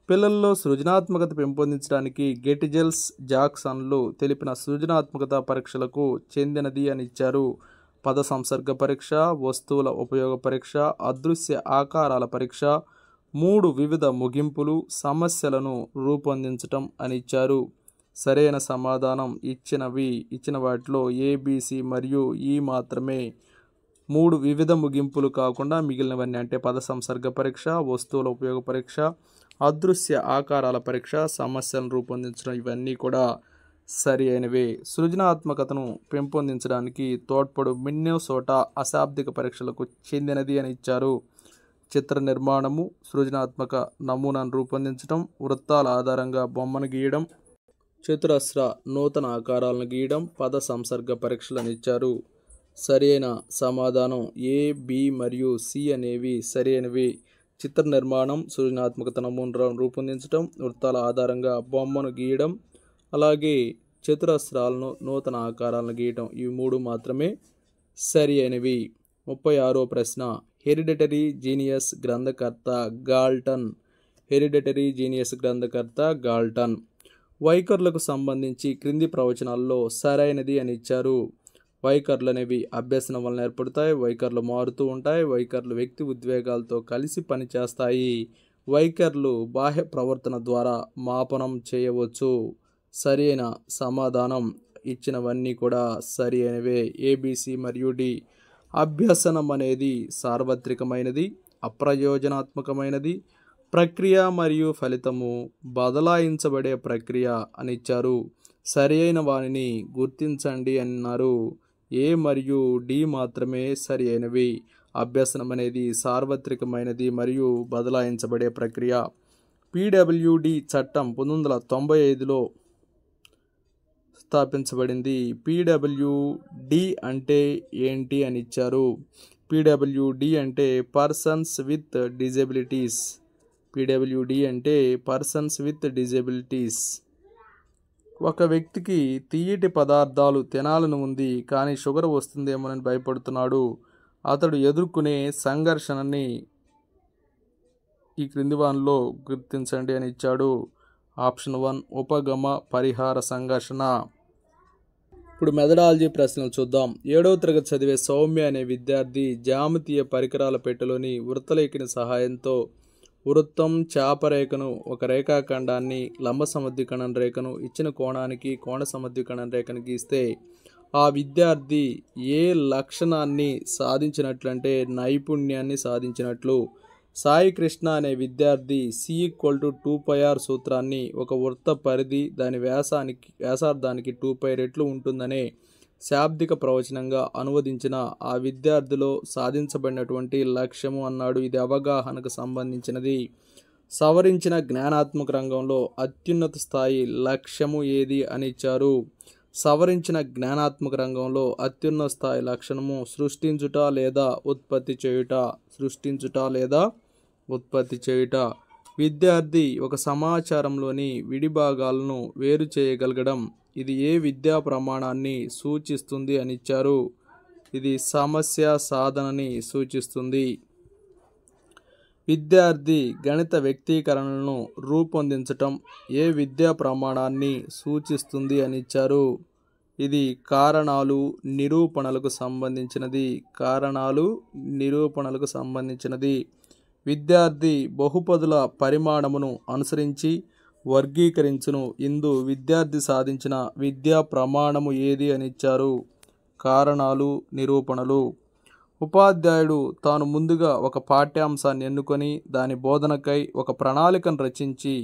పిల్లల్లో సృజనాత్మకత పెంపొందించడానికి గెటిజెల్స్, జాక్సన్లు తెలిపిన సృజనాత్మకత పరీక్షలకు చెందినది అని ఇచ్చారు. పద సంసర్గ పరీక్ష, వస్తువుల ఉపయోగ పరీక్ష, అదృశ్య ఆకారాల పరీక్ష, 3 వివిధ ముగింపులు, సమస్యలను రూపొందించటం అని ఇచ్చారు. సరైన సమాధానం ఇచ్చిన వాటిలో ఏబిసి మరియు ఈ మాత్రమే. 3 వివిధ ముగింపులు కాకుండా మిగిలినవన్నీ అంటే పద సంసర్గ పరీక్ష, వస్తువుల ఉపయోగ పరీక్ష, అదృశ్య ఆకారాల పరీక్ష, సమస్యలను రూపొందించడం ఇవన్నీ కూడా సరి అయినవే. సృజనాత్మకతను పెంపొందించడానికి తోడ్పడు మిన్నెసోటా అశాబ్దిక పరీక్షలకు చెందినది అని ఇచ్చారు. చిత్ర నిర్మాణము, సృజనాత్మక నమూనాను రూపొందించడం, వృత్తాల ఆధారంగా బొమ్మను గీయడం, చతురస్ర నూతన ఆకారాలను గీయడం, పద సంసర్గ పరీక్షలను ఇచ్చారు. సరి అయిన సమాధానం ఏ, బి మరియు సి అనేవి సరి అయినవి. చిత్ర నిర్మాణం, సృజనాత్మకత నమూనాను రూపొందించడం, వృత్తాల ఆధారంగా బొమ్మను గీయడం, అలాగే చతురస్రాలను నూతన ఆకారాలను గీయటం, ఇవి 3 మాత్రమే సరి అయినవి. 36వ ప్రశ్న, హెరిడిటరీ జీనియస్ గ్రంథకర్త గాల్టన్. హెరిడిటరీ జీనియస్ గ్రంథకర్త గాల్టన్. వైఖరులకు సంబంధించి క్రింది ప్రవచనాల్లో సరైనది అని ఇచ్చారు. వైఖరులు అనేవి అభ్యసనం వలన ఏర్పడతాయి. వైఖరులు మారుతూ ఉంటాయి. వైఖరులు వ్యక్తి ఉద్వేగాలతో కలిసి పనిచేస్తాయి. వైఖరులు బాహ్య ప్రవర్తన ద్వారా మాపనం చేయవచ్చు. సరి అయిన సమాధానం ఇచ్చినవన్నీ కూడా సరి అయినవే. ఏబిసి మరియు డి. అభ్యసనం అనేది సార్వత్రికమైనది, అప్రయోజనాత్మకమైనది, ప్రక్రియ మరియు ఫలితము బదలాయించబడే ప్రక్రియ అని ఇచ్చారు. సరి అయిన వానిని గుర్తించండి అన్నారు. ఏ మరియు డి మాత్రమే సరి అయినవి. అభ్యసనం అనేది సార్వత్రికమైనది మరియు బదలాయించబడే ప్రక్రియ. పిడబ్ల్యూడి చట్టం 1995లో స్థాపించబడింది. పిడబ్ల్యూడి అంటే ఏంటి అని ఇచ్చారు. పిడబ్ల్యూడి అంటే పర్సన్స్ విత్ డిజబిలిటీస్. పిడబ్ల్యూడి అంటే పర్సన్స్ విత్ డిజబిలిటీస్. ఒక వ్యక్తికి తియ్యటి పదార్థాలు తినాలని ఉంది, కానీ షుగర్ వస్తుందేమోనని భయపడుతున్నాడు. అతడు ఎదుర్కొనే సంఘర్షణని ఈ క్రింది వానిలో గుర్తించండి అని ఇచ్చాడు. ఆప్షన్ 1 ఉపగమ పరిహార సంఘర్షణ. ఇప్పుడు మెథడాలజీ ప్రశ్నలు చూద్దాం. 7వ తరగతి చదివే సౌమ్య అనే విద్యార్థి జ్యామితీయ పరికరాల పెట్టెలోని వృత్తలేఖని సహాయంతో వృత్తం, చాపరేఖను, ఒక రేఖాఖండాన్ని, లంబ సమద్వికరణం రేఖను, ఇచ్చిన కోణానికి కోణ సమద్వికరణం రేఖను గీస్తే ఆ విద్యార్థి ఏ లక్షణాన్ని సాధించినట్లంటే నైపుణ్యాన్ని సాధించినట్లు. సాయి కృష్ణ అనే విద్యార్థి C=2πr సూత్రాన్ని ఒక వృత్త పరిధి దాని వ్యాసార్థానికి 2π రెట్లు ఉంటుందనే శాబ్దిక ప్రవచనంగా అనువదించిన ఆ విద్యార్థిలో సాధించబడినటువంటి లక్ష్యము అన్నాడు. ఇది అవగాహనకు సంబంధించినది. సవరించిన జ్ఞానాత్మక రంగంలో అత్యున్నత స్థాయి లక్ష్యము ఏది అని ఇచ్చారు. సవరించిన జ్ఞానాత్మక రంగంలో అత్యున్నత స్థాయి లక్షణము సృష్టించుట లేదా ఉత్పత్తి చేయుట. సృష్టించుట లేదా ఉత్పత్తి చేయుట. విద్యార్థి ఒక సమాచారంలోని విడిభాగాలను వేరు చేయగలగడం. ఇది ఏ విద్యా ప్రమాణాన్ని సూచిస్తుంది అని ఇచ్చారు. ఇది సమస్య సాధనని సూచిస్తుంది. విద్యార్థి గణిత వ్యక్తీకరణలను రూపొందించటం ఏ విద్యా ప్రమాణాన్ని సూచిస్తుంది అని ఇచ్చారు. ఇది కారణాలు నిరూపణలకు సంబంధించినది. కారణాలు నిరూపణలకు సంబంధించినది. విద్యార్థి బహుపదుల పరిమాణమును అనుసరించి వర్గీకరించును. ఇందు విద్యార్థి సాధించిన విద్యా ప్రమాణము ఏది అని ఇచ్చారు. కారణాలు నిరూపణలు. ఉపాధ్యాయుడు తాను ముందుగా ఒక పాఠ్యాంశాన్ని ఎన్నుకొని దాని బోధనకై ఒక ప్రణాళికను రచించి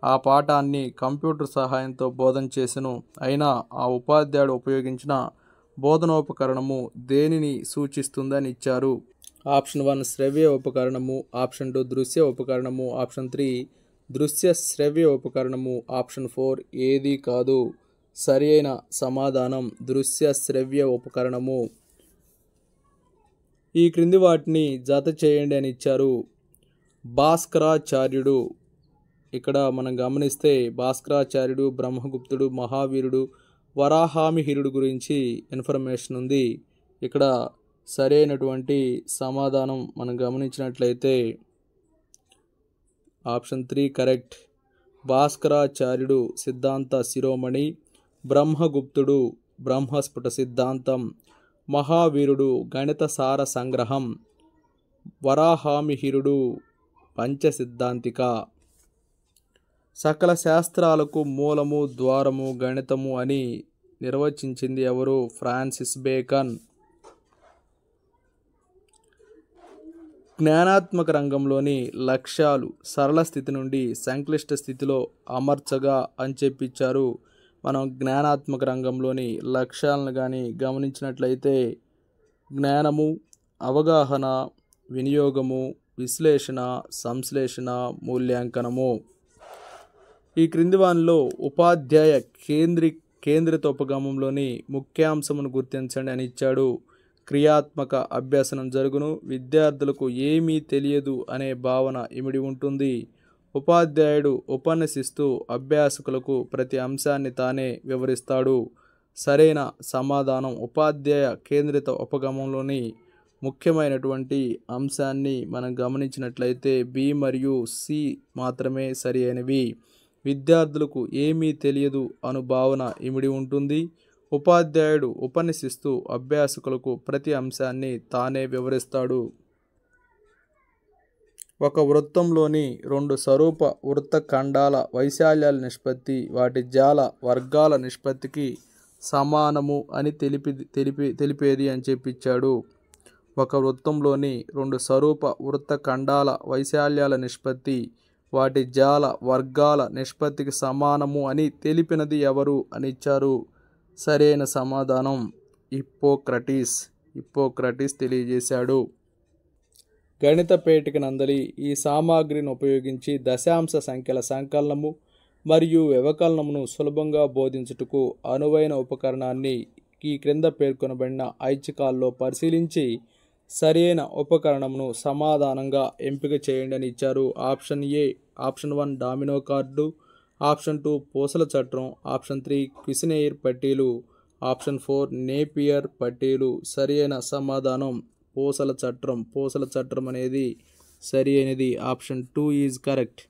ఆ పాఠాన్ని కంప్యూటర్ సహాయంతో బోధన చేసెను. అయినా ఆ ఉపాధ్యాయుడు ఉపయోగించిన బోధనోపకరణము దేనిని సూచిస్తుందని ఇచ్చారు. ఆప్షన్ 1 శ్రవ్య ఉపకరణము, ఆప్షన్ 2 దృశ్య ఉపకరణము, ఆప్షన్ 3 దృశ్య శ్రవ్య ఉపకరణము, ఆప్షన్ 4 ఏది కాదు. సరి అయిన సమాధానం దృశ్య శ్రవ్య ఉపకరణము. ఈ క్రింది వాటిని జత చేయండి అని ఇచ్చారు. భాస్కరాచార్యుడు. ఇక్కడ మనం గమనిస్తే భాస్కరాచార్యుడు, బ్రహ్మగుప్తుడు, మహావీరుడు, వరాహామిహిరుడు గురించి ఇన్ఫర్మేషన్ ఉంది. ఇక్కడ సరైనటువంటి సమాధానం మనం గమనించినట్లయితే ఆప్షన్ 3 కరెక్ట్. భాస్కరాచార్యుడు సిద్ధాంత శిరోమణి, బ్రహ్మగుప్తుడు బ్రహ్మస్ఫుట సిద్ధాంతం, మహావీరుడు గణిత సార సంగ్రహం, వరాహామిహిరుడు పంచసిద్ధాంతిక. సకల శాస్త్రాలకు మూలము ద్వారము గణితము అని నిర్వచించింది ఎవరు? Francis bacon. జ్ఞానాత్మక రంగంలోని లక్ష్యాలు సరళ స్థితి నుండి సంక్లిష్ట స్థితిలో అమర్చగా అని చెప్పించారు. మనం జ్ఞానాత్మక రంగంలోని లక్ష్యాలను కానీ గమనించినట్లయితే జ్ఞానము, అవగాహన, వినియోగము, విశ్లేషణ, సంశ్లేషణ, మూల్యాంకనము. ఈ క్రింది వానిలో ఉపాధ్యాయ కేంద్రిత ఉపగమంలోని ముఖ్యాంశమును గుర్తించండి అని ఇచ్చాడు. క్రియాత్మక అభ్యసనం జరుగును. విద్యార్థులకు ఏమీ తెలియదు అనే భావన ఇమిడి ఉంటుంది. ఉపాధ్యాయుడు ఉపన్యసిస్తూ అభ్యాసకులకు ప్రతి అంశాన్ని తానే వివరిస్తాడు. సరైన సమాధానం ఉపాధ్యాయ కేంద్రిత ఉపగమంలోని ముఖ్యమైనటువంటి అంశాన్ని మనం గమనించినట్లయితే బి మరియు సి మాత్రమే సరి అయినవి. విద్యార్థులకు ఏమీ తెలియదు అను భావన ఇమిడి ఉంటుంది. ఉపాధ్యాయుడు ఉపన్యసిస్తూ అభ్యాసకులకు ప్రతి అంశాన్ని తానే వివరిస్తాడు. ఒక వృత్తంలోని రెండు స్వరూప వృత్త ఖండాల వైశాల్యాల నిష్పత్తి వాటి జాల వర్గాల నిష్పత్తికి సమానము అని తెలిపేది అని చెప్పిచ్చాడు. ఒక వృత్తంలోని రెండు స్వరూప వృత్త ఖండాల వైశాల్యాల నిష్పత్తి వాటి జాల వర్గాల నిష్పత్తికి సమానము అని తెలిపినది ఎవరు అని ఇచ్చారు. సరైన సమాధానం హిప్పోక్రటీస్ తెలియజేశాడు. గణిత పేటిక నందలి ఈ సామాగ్రిని ఉపయోగించి దశాంశ సంఖ్యల సంకలనము మరియు వ్యవకలనమును సులభంగా బోధించుటకు అనువైన ఉపకరణాన్ని ఈ క్రింద పేర్కొనబడిన ఐచ్ఛికాల్లో పరిశీలించి సరైన ఉపకరణమును సమాధానంగా ఎంపిక చేయండి అని ఇచ్చారు. Option A, option 1 domino card, option 2 పూసల చట్రం, ఆప్షన్ 3 క్విసినెయిర్ పట్టీలు, ఆప్షన్ 4 నేపియర్ పట్టీలు. సరైన సమాధానం పూసల చట్రం అనేది సరి అయినది. Option 2 is correct.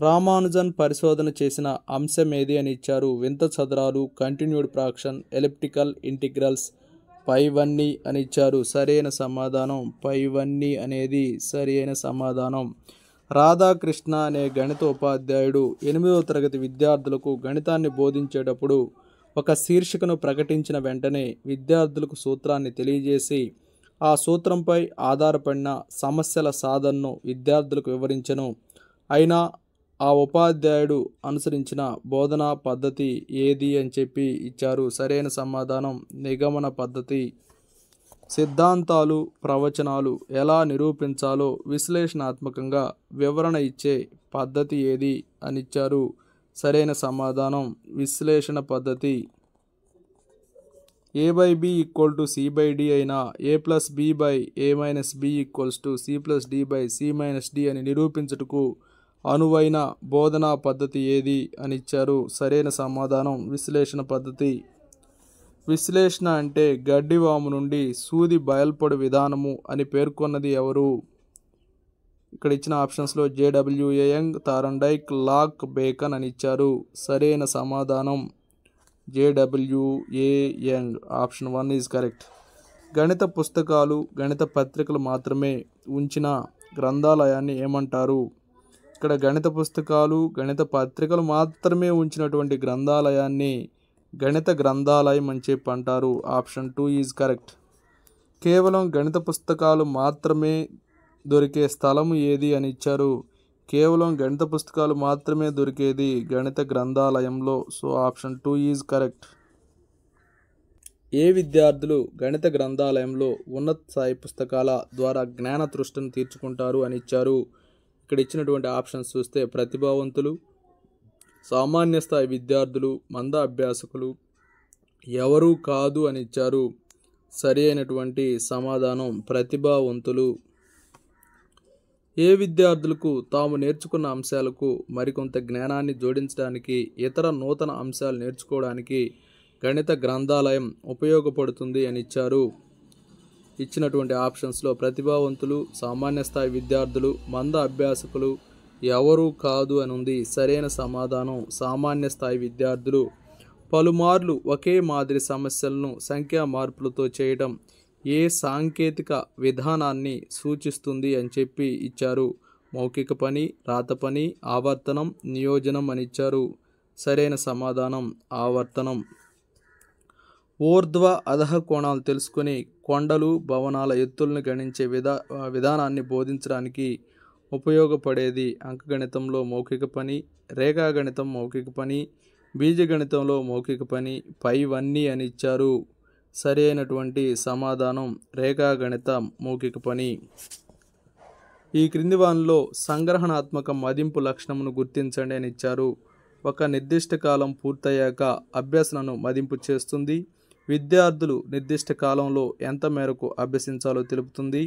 రామానుజన్ పరిశోధన చేసిన అంశం ఏది అని ఇచ్చారు. వింత చదరాలు, కంటిన్యూడ్ ఫ్రాక్షన్, ఎలిప్టికల్ ఇంటిగ్రల్స్, పైవన్నీ అని ఇచ్చారు. సరైన సమాధానం పైవన్నీ అనేది సరి అయిన సమాధానం. రాధాకృష్ణ అనే గణిత ఉపాధ్యాయుడు 8వ తరగతి విద్యార్థులకు గణితాన్ని బోధించేటప్పుడు ఒక శీర్షికను ప్రకటించిన వెంటనే విద్యార్థులకు సూత్రాన్ని తెలియజేసి ఆ సూత్రంపై ఆధారపడిన సమస్యల సాధనను విద్యార్థులకు వివరించెను. అయినా ఆ ఉపాధ్యాయుడు అనుసరించిన బోధనా పద్ధతి ఏది అని చెప్పి ఇచ్చారు. సరైన సమాధానం నిగమన పద్ధతి. సిద్ధాంతాలు, ప్రవచనాలు ఎలా నిరూపించాలో విశ్లేషణాత్మకంగా వివరణ ఇచ్చే పద్ధతి ఏది అని ఇచ్చారు. సరైన సమాధానం విశ్లేషణ పద్ధతి. a/b = c/d అయినా a+b/a-b = c+d/c-d అని నిరూపించుటకు అనువైన బోధనా పద్ధతి ఏది అని ఇచ్చారు. సరైన సమాధానం విశ్లేషణ పద్ధతి. విశ్లేషణ అంటే గడ్డివాము నుండి సూది బయల్పడు విధానము అని పేర్కొన్నది ఎవరు? ఇక్కడ ఇచ్చిన ఆప్షన్స్లో జేడబ్ల్యూఏ యంగ్, థార్న్డైక్, లాక్, బేకన్ అని ఇచ్చారు. సరైన సమాధానం జేడబ్ల్యూఏ యంగ్. Option 1 is correct. గణిత పుస్తకాలు, గణిత పత్రికలు మాత్రమే ఉంచిన గ్రంథాలయాన్ని ఏమంటారు? ఇక్కడ గణిత పుస్తకాలు, గణిత పత్రికలు మాత్రమే ఉంచినటువంటి గ్రంథాలయాన్ని గణిత గ్రంథాలయం అని చెప్పి అంటారు. Option 2 is correct. కేవలం గణిత పుస్తకాలు మాత్రమే దొరికే స్థలము ఏది అని ఇచ్చారు. కేవలం గణిత పుస్తకాలు మాత్రమే దొరికేది గణిత గ్రంథాలయంలో. So option 2 is correct. ఏ విద్యార్థులు గణిత గ్రంథాలయంలో ఉన్నత స్థాయి పుస్తకాల ద్వారా జ్ఞాన తృష్ణను తీర్చుకుంటారు అని ఇచ్చారు. ఇక్కడ ఇచ్చినటువంటి ఆప్షన్స్ చూస్తే ప్రతిభావంతులు, సామాన్య స్థాయి విద్యార్థులు, మంద అభ్యాసకులు, ఎవరూ కాదు అని ఇచ్చారు. సరి అయినటువంటి సమాధానం ప్రతిభావంతులు. ఏ విద్యార్థులకు తాము నేర్చుకున్న అంశాలకు మరికొంత జ్ఞానాన్ని జోడించడానికి, ఇతర నూతన అంశాలు నేర్చుకోవడానికి గణిత గ్రంథాలయం ఉపయోగపడుతుంది అని ఇచ్చారు. ఇచ్చినటువంటి ఆప్షన్స్లో ప్రతిభావంతులు, సామాన్య స్థాయి విద్యార్థులు, మంద అభ్యాసకులు, ఎవరూ కాదు అని ఉంది. సరైన సమాధానం సామాన్య స్థాయి విద్యార్థులు. పలుమార్లు ఒకే మాదిరి సమస్యలను సంఖ్యా మార్పులతో చేయడం ఏ సాంకేతిక విధానాన్ని సూచిస్తుంది అని చెప్పి ఇచ్చారు. మౌఖిక పని, రాత పని, ఆవర్తనం, నియోజనం అని ఇచ్చారు. సరైన సమాధానం ఆవర్తనం. ఊర్ధ్వ అధః కోణాలు తెలుసుకొని కొండలు, భవనాల ఎత్తులను గణించే విధానాన్ని బోధించడానికి ఉపయోగపడేది అంకగణితంలో మౌఖిక పని, రేఖాగణితం మౌఖిక పని, బీజగణితంలో మౌఖిక పని, పైవన్నీ అని ఇచ్చారు. సరి అయినటువంటి సమాధానం రేఖాగణిత మౌఖిక పని. ఈ క్రింది వానిలో సంగ్రహణాత్మక మదింపు లక్షణమును గుర్తించండి అని ఇచ్చారు. ఒక నిర్దిష్ట కాలం పూర్తయ్యాక అభ్యసనను మదింపు చేస్తుంది. విద్యార్థులు నిర్దిష్ట కాలంలో ఎంత మేరకు అభ్యసించాలో తెలుపుతుంది.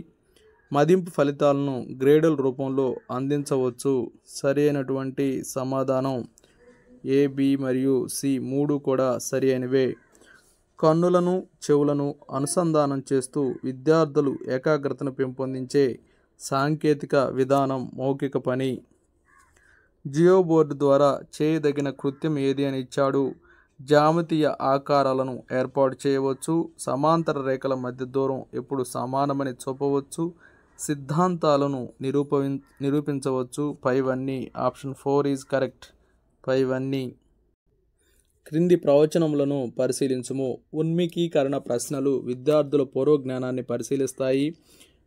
మదింపు ఫలితాలను గ్రేడుల రూపంలో అందించవచ్చు. సరి అయినటువంటి సమాధానం ఏ, బి మరియు సి మూడు కూడా సరి అయినవే. కన్నులను చెవులను అనుసంధానం చేస్తూ విద్యార్థులు ఏకాగ్రతను పెంపొందించే సాంకేతిక విధానం మౌఖిక పని. జియో బోర్డు ద్వారా చేయదగిన కృత్యం ఏది అని ఇచ్చాడు. జామితీయ ఆకారాలను ఏర్పాటు చేయవచ్చు. సమాంతర రేఖల మధ్య దూరం ఎప్పుడు సమానమని చూపవచ్చు. సిద్ధాంతాలను నిరూపించవచ్చు. పైవన్నీ ఆప్షన్ 4 ఈజ్ కరెక్ట్. పైవన్నీ. క్రింది ప్రవచనములను పరిశీలించుము. ఉన్మికీకరణ ప్రశ్నలు విద్యార్థుల పూర్వ జ్ఞానాన్ని పరిశీలిస్తాయి.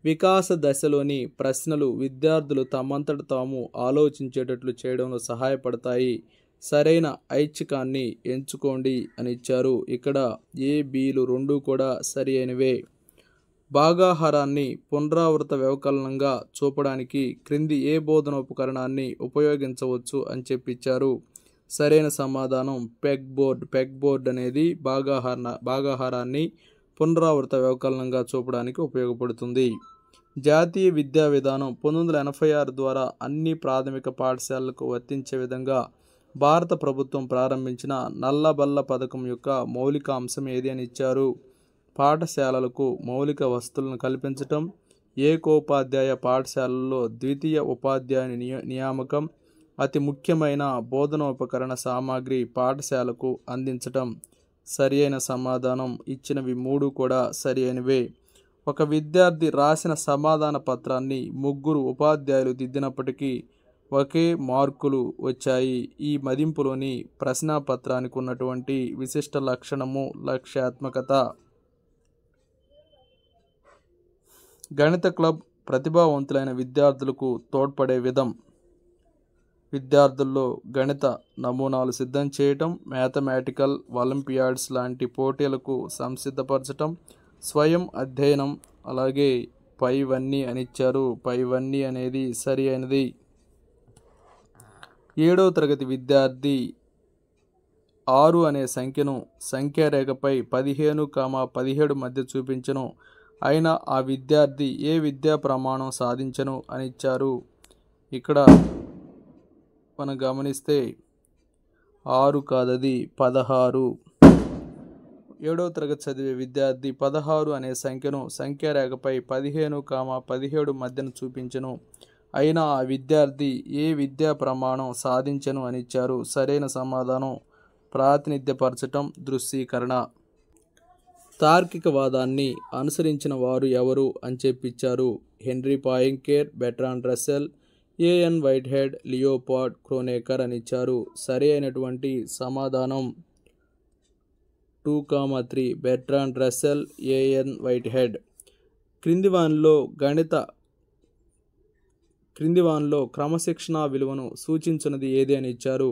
వికాస దశలోని ప్రశ్నలు విద్యార్థులు తమంతట తాము ఆలోచించేటట్లు చేయడంలో సహాయపడతాయి. సరైన ఐచ్ఛికాన్ని ఎంచుకోండి అని ఇచ్చారు. ఇక్కడ ఏ, బిలు రెండు కూడా సరి అయినవే. భాగాహారాన్ని పునరావృత వ్యవకలనంగా చూపడానికి క్రింది ఏ బోధనోపకరణాన్ని ఉపయోగించవచ్చు అని చెప్పిచ్చారు. సరైన సమాధానం పెగ్ బోర్డ్. పెగ్ బోర్డ్ అనేది భాగాహారాన్ని పునరావృత వ్యవకలనంగా చూపడానికి ఉపయోగపడుతుంది. జాతీయ విద్యా విధానం 1986 ద్వారా అన్ని ప్రాథమిక పాఠశాలలకు వర్తించే విధంగా భారత ప్రభుత్వం ప్రారంభించిన నల్లబల్ల పథకం యొక్క మౌలిక అంశం ఏది అని ఇచ్చారు. పాఠశాలలకు మౌలిక వసతులను కల్పించటం, ఏకోపాధ్యాయ పాఠశాలల్లో ద్వితీయ ఉపాధ్యాయుని నియామకం, అతి ముఖ్యమైన బోధనోపకరణ సామాగ్రి పాఠశాలకు అందించటం. సరి అయిన సమాధానం ఇచ్చినవి మూడు కూడా సరి అయినవే. ఒక విద్యార్థి రాసిన సమాధాన పత్రాన్ని ముగ్గురు ఉపాధ్యాయులు దిద్దినప్పటికీ ఒకే మార్కులు వచ్చాయి. ఈ మదింపులోని ప్రశ్నాపత్రానికి ఉన్నటువంటి విశిష్ట లక్షణము లక్ష్యాత్మకత. గణిత క్లబ్ ప్రతిభావంతులైన విద్యార్థులకు తోడ్పడే విధం. విద్యార్థుల్లో గణిత నమూనాలు సిద్ధం చేయటం, మ్యాథమెటికల్ ఒలింపియాడ్స్ లాంటి పోటీలకు సంసిద్ధపరచటం, స్వయం అధ్యయనం, అలాగే పైవన్నీ అని ఇచ్చారు. పైవన్నీ అనేది సరి అయినది. 7వ తరగతి విద్యార్థి 6 అనే సంఖ్యను సంఖ్యారేఖపై 15, 17 మధ్య చూపించను. అయినా ఆ విద్యార్థి ఏ విద్యా ప్రమాణం సాధించను అని ఇచ్చారు. ఇక్కడ మనం గమనిస్తే 6 కాదది 16. 7వ తరగతి చదివే విద్యార్థి 16 అనే సంఖ్యను సంఖ్యారేఖపై 15, 17 మధ్యను చూపించను. అయినా ఆ విద్యార్థి ఏ విద్యా ప్రమాణం సాధించను అని ఇచ్చారు. సరైన సమాధానం ప్రాతినిధ్యపరచటం, దృశ్యీకరణ. తార్కికవాదాన్ని అనుసరించిన వారు ఎవరు అని చెప్పిచ్చారు. Henri Poincare, Bertrand Russell, AN Whitehead, Leopold Kronecker అని ఇచ్చారు. సరి అయినటువంటి సమాధానం 2, 3 బెర్ట్రాండ్ రస్సెల్, ఏఎన్ వైట్హెడ్. క్రింది వానిలో క్రమశిక్షణ విలువను సూచించినది ఏది అని ఇచ్చారు.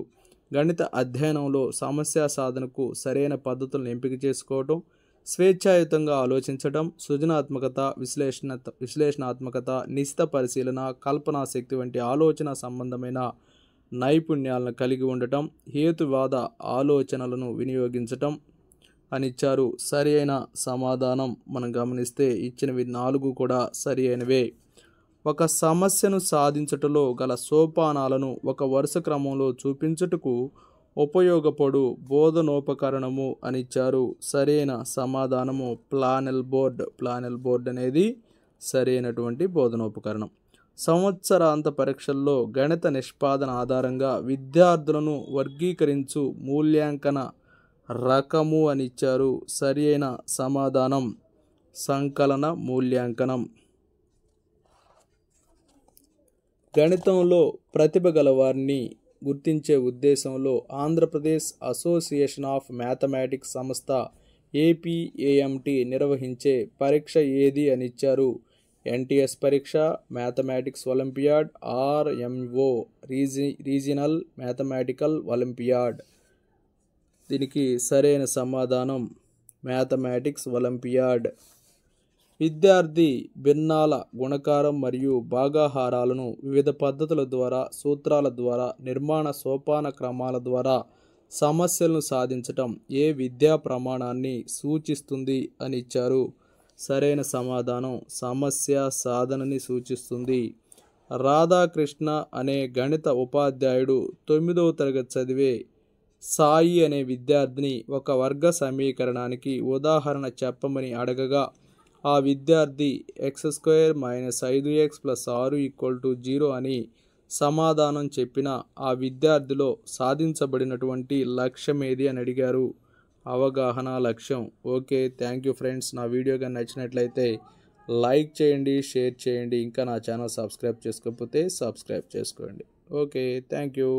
గణిత అధ్యయనంలో సమస్య సాధనకు సరైన పద్ధతులను ఎంపిక చేసుకోవటం, స్వేచ్ఛాయుతంగా ఆలోచించటం, సృజనాత్మకత, విశ్లేషణాత్మకత, నిశిత పరిశీలన, కల్పనా శక్తి వంటి ఆలోచన సంబంధమైన నైపుణ్యాలను కలిగి ఉండటం, హేతువాద ఆలోచనలను వినియోగించటం అని ఇచ్చారు. సరి అయిన సమాధానం మనం గమనిస్తే ఇచ్చినవి 4 కూడా సరి అయినవే. ఒక సమస్యను సాధించుటలో గల సోపానాలను ఒక వరుస క్రమంలో చూపించుటకు ఉపయోగపడు బోధనోపకరణము అని ఇచ్చారు. సరైన సమాధానము ప్లానెల్ బోర్డ్. ప్లానెల్ బోర్డ్ అనేది సరైనటువంటి బోధనోపకరణం. సంవత్సరాంత పరీక్షల్లో గణిత నిష్పాదన ఆధారంగా విద్యార్థులను వర్గీకరించు మూల్యాంకన రకము అని ఇచ్చారు. సరి అయిన సమాధానం సంకలన మూల్యాంకనం. గణితంలో ప్రతిభ గల వారిని గుర్తించే ఉద్దేశంలో ఆంధ్రప్రదేశ్ అసోసియేషన్ ఆఫ్ మ్యాథమెటిక్స్ సంస్థ ఏపీఏఎంటీ నిర్వహించే పరీక్ష ఏది అని ఇచ్చారు. ఎన్టీఎస్ పరీక్ష, mathematics olympiad, RMO regional mathematical olympiad. దీనికి సరైన సమాధానం మ్యాథమెటిక్స్ ఒలింపియాడ్. విద్యార్థి భిన్నాల గుణకారం మరియు భాగాహారాలను వివిధ పద్ధతుల ద్వారా, సూత్రాల ద్వారా, నిర్మాణ సోపాన క్రమాల ద్వారా సమస్యలను సాధించటం ఏ విద్యా ప్రమాణాన్ని సూచిస్తుంది అని ఇచ్చారు. సరైన సమాధానం సమస్య సాధనని సూచిస్తుంది. రాధాకృష్ణ అనే గణిత ఉపాధ్యాయుడు 9వ తరగతి చదివే సాయి అనే విద్యార్థిని ఒక వర్గ సమీకరణానికి ఉదాహరణ చెప్పమని అడగగా ఆ విద్యార్థి x² - 5x + 6 = 0 అని సమాధానం చెప్పిన ఆ విద్యార్థిలో సాధించబడినటువంటి లక్ష్యం ఏది అని అడిగారు. అవగాహన లక్ష్యం. Okay, thank you friends. నా వీడియో కానీ నచ్చినట్లయితే లైక్ చేయండి, షేర్ చేయండి. ఇంకా నా ఛానల్ సబ్స్క్రైబ్ చేసుకోకపోతే సబ్స్క్రైబ్ చేసుకోండి. Okay, thank you.